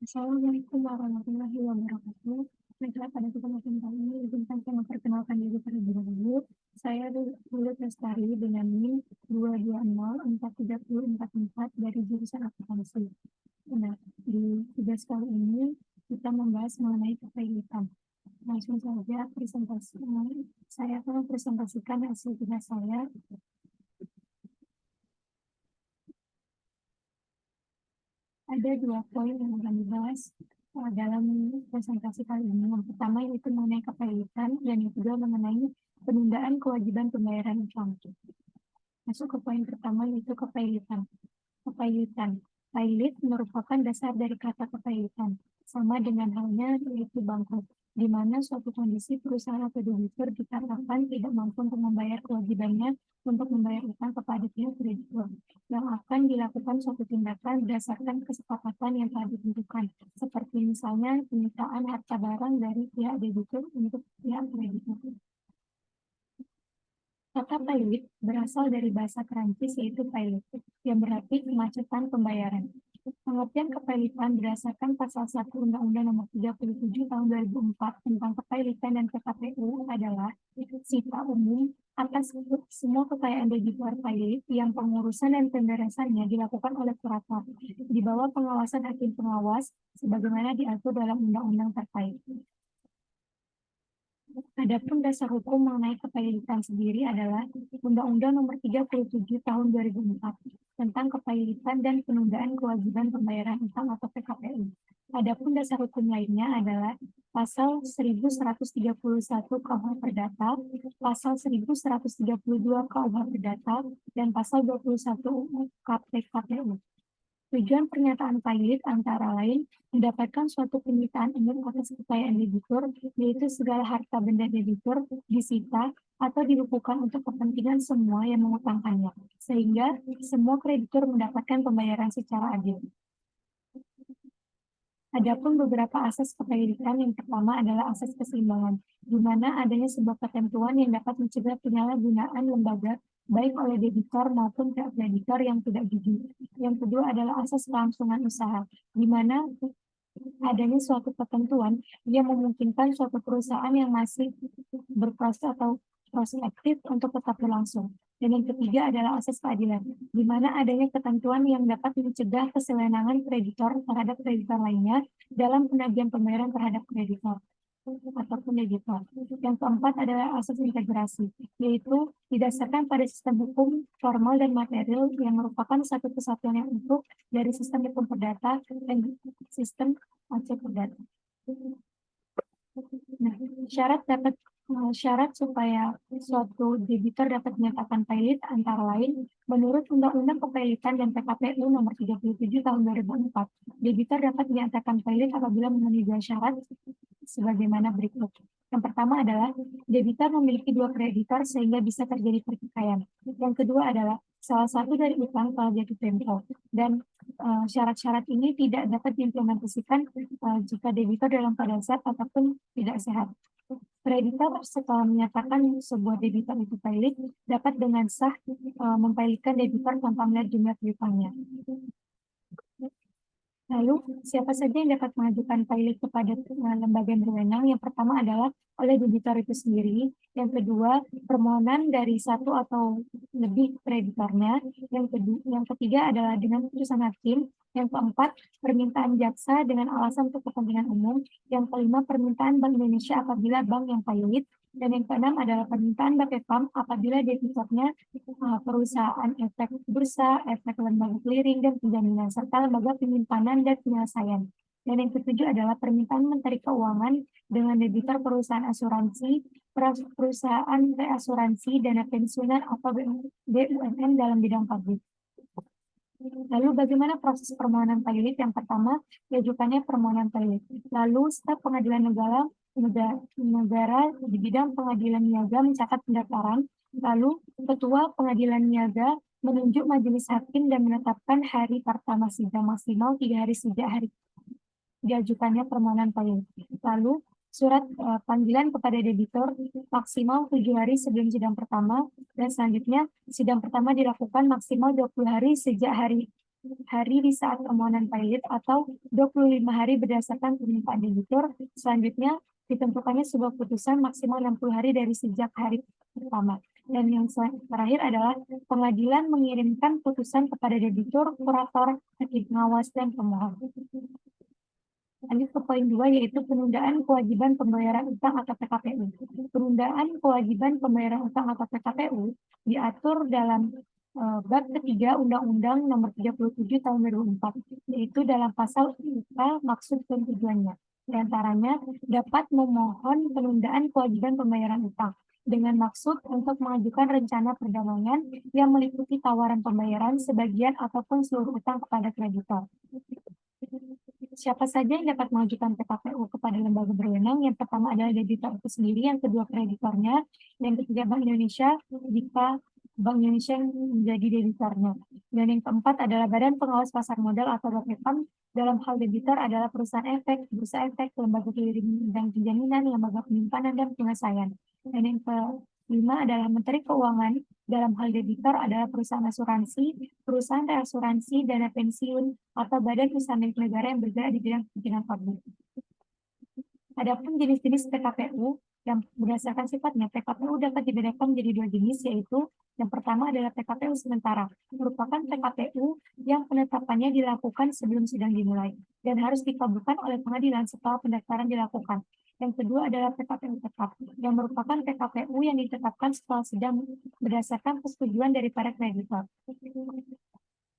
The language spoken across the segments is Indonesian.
Assalamualaikum warahmatullahi wabarakatuh. Baiklah, pada kesempatan kali ini izinkan saya memperkenalkan diri terlebih dahulu. Saya Lulus Lestari dengan NIM 2204344 dari jurusan akuntansi. Nah, di tugas kali ini kita membahas mengenai kepailitan. Langsung saja presentasi. Saya akan mempresentasikan hasil tugas saya. Ada dua poin yang akan dibahas dalam presentasi kali ini. Yang pertama yaitu mengenai kepailitan dan yang kedua mengenai penundaan kewajiban pembayaran utang. Masuk ke poin pertama yaitu kepailitan. Kepailitan. Pailit merupakan dasar dari kata kepailitan, sama dengan halnya yaitu bangkrut, di mana suatu kondisi perusahaan atau debitur dikatakan tidak mampu untuk membayar kewajibannya untuk membayar utang kepada pihak kreditur, yang akan dilakukan suatu tindakan berdasarkan kesepakatan yang telah ditentukan, seperti misalnya penyitaan harta barang dari pihak debitur untuk pihak kreditur. Kata pailit berasal dari bahasa Perancis yaitu pailit, yang berarti kemacetan pembayaran. Pengertian kepailitan berdasarkan pasal 1 Undang-Undang Nomor 37 Tahun 2004 tentang kepailitan dan PKPU adalah sifat umum atas semua kekayaan debitur pailit yang pengurusan dan pemberesannya dilakukan oleh kurator di bawah pengawasan hakim pengawas sebagaimana diatur dalam undang-undang terkait. Adapun dasar hukum mengenai kepailitan sendiri adalah Undang-Undang Nomor 37 Tahun 2004 tentang kepailitan dan penundaan kewajiban pembayaran utang atau PKPU. Adapun dasar hukum lainnya adalah Pasal 1131 KUH Perdata, Pasal 1132 KUH Perdata, dan Pasal 21 UU KPKPU. Tujuan pernyataan pailit antara lain mendapatkan suatu penyitaan umum atas kekayaan debitur, yaitu segala harta benda debitur disita atau dibukukan untuk kepentingan semua yang mengutangkannya, sehingga semua kreditur mendapatkan pembayaran secara adil. Adapun beberapa asas kepailitan, yang pertama adalah asas keseimbangan, di mana adanya sebuah ketentuan yang dapat mencegah penyalahgunaan lembaga baik oleh debitor maupun pihak kreditor yang tidak jujur. Yang kedua adalah asas kelangsungan usaha, di mana adanya suatu ketentuan yang memungkinkan suatu perusahaan yang masih berproses atau proses aktif untuk tetap berlangsung. Dan yang ketiga adalah asas keadilan, di mana adanya ketentuan yang dapat mencegah kesewenangan kreditor terhadap kreditor lainnya dalam penagihan pembayaran terhadap kreditor ataupun debitor. Yang keempat adalah asas integrasi, yaitu didasarkan pada sistem hukum formal dan material yang merupakan satu kesatuan yang utuh dari sistem hukum perdata dan sistem pajak perdata. Nah, syarat supaya suatu debitor dapat dinyatakan pailit antara lain menurut Undang-Undang Kepailitan dan PKPU Nomor 37 Tahun 2004. Debitor dapat dinyatakan pailit apabila memenuhi dua syarat sebagaimana berikut. Yang pertama adalah debitor memiliki dua kreditor sehingga bisa terjadi pertikaian. Yang kedua adalah salah satu dari utang telah jatuh tempo dan syarat-syarat ini tidak dapat diimplementasikan jika debitor dalam keadaan sehat ataupun tidak sehat. Kreditor setelah menyatakan sebuah debitor itu pailit dapat dengan sah mempailitkan debitor tanpa melihat jumlah piutangnya. Lalu, siapa saja yang dapat mengajukan pailit kepada lembaga yang berwenang? Yang pertama adalah oleh debitor itu sendiri. Yang kedua, permohonan dari satu atau lebih kreditornya. Yang ketiga adalah dengan putusan hakim. Yang keempat, permintaan jaksa dengan alasan untuk kepentingan umum. Yang kelima, permintaan Bank Indonesia apabila bank yang pailit. Dan yang keenam adalah permintaan Bapepam apabila debitornya perusahaan efek bursa, efek lembaga clearing dan penjaminan, serta lembaga penyimpanan dan penyelesaian. Dan yang ketujuh adalah permintaan Menteri Keuangan dengan debitor perusahaan asuransi, perusahaan reasuransi, dana pensiunan atau BUMN dalam bidang publik. Lalu bagaimana proses permohonan pailit? Yang pertama, diajukannya permohonan pailit. Lalu staf pengadilan negara di bidang pengadilan niaga mencatat pendaftaran. Lalu ketua pengadilan niaga menunjuk majelis hakim dan menetapkan hari pertama sidang maksimal 3 hari sejak hari diajukannya permohonan pailit. Lalu surat panggilan kepada debitor maksimal 7 hari sebelum sidang pertama, dan selanjutnya sidang pertama dilakukan maksimal 20 hari sejak hari hari di saat permohonan pilot atau 25 hari berdasarkan permintaan debitur. Selanjutnya, ditentukannya sebuah putusan maksimal 60 hari dari sejak hari pertama. Dan yang terakhir adalah pengadilan mengirimkan putusan kepada debitur, kurator, hakim pengawas, dan pemohon. Lanjut ke poin 2, yaitu penundaan kewajiban pembayaran utang atau PKPU. Penundaan kewajiban pembayaran utang atau PKPU diatur dalam bab ketiga Undang-Undang Nomor 37 Tahun 2004, yaitu dalam pasal IUK maksud dan tujuannya. Di antaranya dapat memohon penundaan kewajiban pembayaran utang dengan maksud untuk mengajukan rencana perdamaian yang meliputi tawaran pembayaran sebagian ataupun seluruh utang kepada kreditor. Siapa saja yang dapat mengajukan PKPU kepada lembaga berwenang? Yang pertama adalah debitur itu sendiri, yang kedua kreditornya, yang ketiga Bank Indonesia jika Bank Indonesia yang menjadi debitornya. Dan yang keempat adalah Badan Pengawas Pasar Modal atau BPPAM. Dalam hal debitor adalah perusahaan efek, bursa efek, lembaga clearing dan penjaminan, lembaga penyimpanan dan penyelesaian. Dan yang kelima adalah Menteri Keuangan. Dalam hal debitor adalah perusahaan asuransi, perusahaan reasuransi, dana pensiun, atau badan usaha milik negara yang bergerak di bidang kepentingan publik. Adapun jenis-jenis PKPU yang berdasarkan sifatnya, PKPU dapat dibedakan menjadi dua jenis, yaitu yang pertama adalah PKPU sementara, merupakan PKPU yang penetapannya dilakukan sebelum sidang dimulai dan harus dikabulkan oleh pengadilan setelah pendaftaran dilakukan. Yang kedua adalah PKPU tetap, yang merupakan PKPU yang ditetapkan setelah sidang berdasarkan persetujuan dari para kreditor.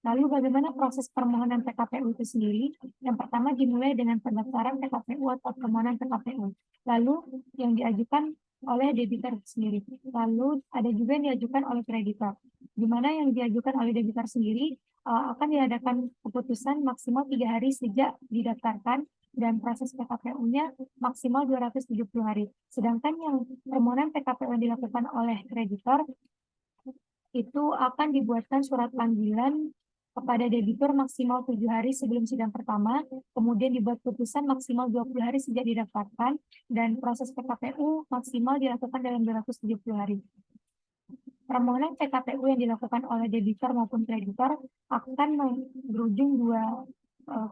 Lalu bagaimana proses permohonan PKPU itu sendiri? Yang pertama dimulai dengan pendaftaran PKPU atau permohonan PKPU. Lalu yang diajukan oleh debitur sendiri. Lalu ada juga yang diajukan oleh kreditor. Di mana yang diajukan oleh debitur sendiri akan diadakan keputusan maksimal 3 hari sejak didaftarkan dan proses PKPU-nya maksimal 270 hari. Sedangkan yang permohonan PKPU yang dilakukan oleh kreditor itu akan dibuatkan surat panggilan kepada debitur maksimal 7 hari sebelum sidang pertama, kemudian dibuat putusan maksimal 20 hari sejak didaftarkan, dan proses PKPU maksimal dilakukan dalam 270 hari. Permohonan PKPU yang dilakukan oleh debitur maupun kreditor akan berujung dua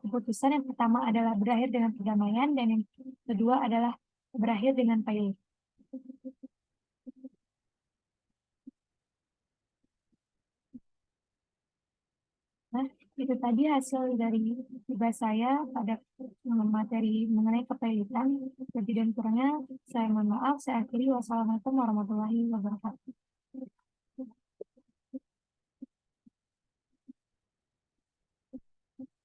keputusan. Yang pertama adalah berakhir dengan perdamaian, dan yang kedua adalah berakhir dengan pilot. Nah, itu tadi hasil dari tugas saya pada materi mengenai kepelitan. Lebih dan kurangnya saya mohon maaf. Saya akhiri. Wassalamualaikum warahmatullahi wabarakatuh.